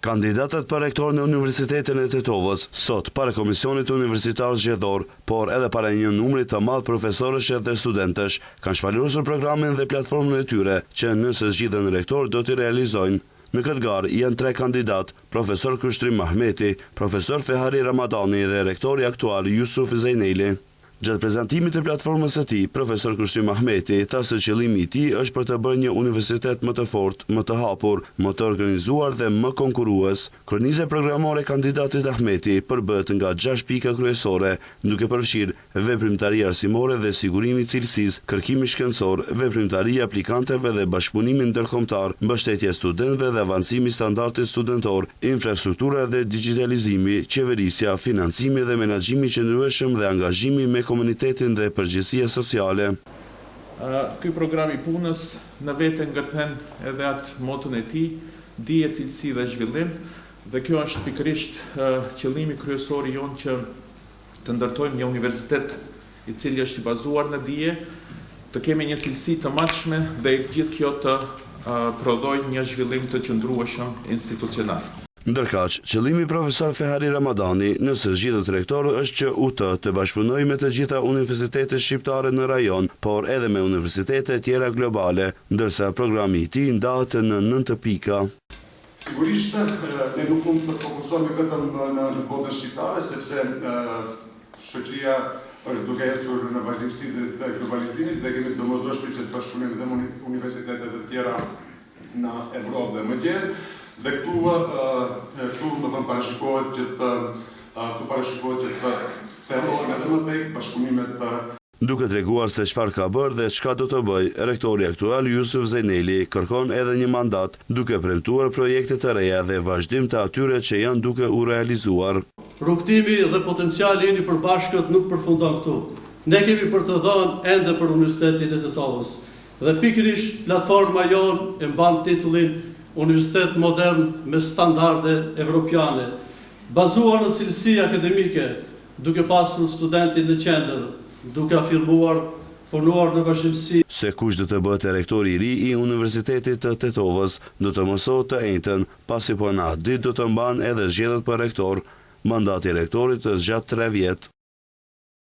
Kandidatët për rektor në Universitetin e Tetovës, sot para Komisionit Universitar Zgjedhor, por edhe para një numri të madh profesorësh dhe studentësh, kanë shpalosur programin dhe platformën e tyre, që nëse zgjidhen rektor do t'i realizojnë. Në këtë garë janë 3 kandidat, profesor Kushtrim Mahmeti, profesor Fehari Ramadani dhe rektori aktual Jusuf Zejneli. Gjatë prezantimit të platformës së tij, profesor Kushtrim Mahmeti tha se qëllimi i tij është për të bërë një universitet më të fortë, më të hapur, më të organizuar dhe më konkurrues. Korniza programore e kandidatit Ahmeti përbëhet nga 6 pika kryesore, duke përfshirë veprimtari arsimore dhe sigurimi i cilësisë, kërkimi shkencor, veprimtari aplikanteve dhe bashkëpunimin ndërkombëtar, mbështetja e studentëve dhe avancimi i standardit studentor, infrastruktura dhe digitalizimi, qeverisja, financimi dhe menaxhimi i qëndrueshëm dhe angazhimi me komunitetin dhe përgjegjësia sociale. Ky program i punës në vete ngërthen edhe atë motën e tij, dije, cilësi dhe zhvillim, dhe kjo është pikërisht qëllimi kryesor i jonë që të ndërtojmë një universitet i cili është i bazuar në dije, të kemi një cilësi të matshme dhe gjithë kjo të prodhojë një zhvillim të qëndrueshëm institucional. Ndërkaq, qëllimi profesor Fehari Ramadani, nëse zgjidhet rektor, është që UT të bashkëpunojë me të gjitha universitetet shqiptare në rajon, por edhe me universitete tjera globale, ndërsa programi i tij ndahet në 9 pika. Sigurisht, ne nuk mund të fokusohemi vetëm në botën shqiptare, sepse shoqëria është duke ecur në vazhdimsi të globalizimit dhe kemi domosdoshmëri që të bashkëpunojmë dhe me universitetet e tjera në Evropë dhe më gjerë. Dhe këtu më thënë parashikohet që të therohen edhe më tej bashkëpunimet. Duke treguar se çfarë ka bërë dhe çka do të bëjë, rektori aktual Jusuf Zejneli kërkon edhe një mandat, duke premtuar projekte të reja dhe vazhdim të atyre që janë duke u realizuar. Rrugtimi dhe potenciali i përbashkët nuk përfundon këtu. Ne kemi për të dhënë ende për Universitetin e Tetovës. Dhe pikërisht platforma jonë e mban titullin Universitet modern me standarde evropiane, bazuar në cilësi akademike, duke pasur studentin në qendër, duke afirmuar, punuar në vazhdimsi. Se kush do të bëhet rektori i ri i Universitetit të Tetovës, do të mësohet të njëjtën, pasi po në atë ditë do të mban edhe zgjedhjet për rektor. Mandati i rektorit është gjatë 3 vjet.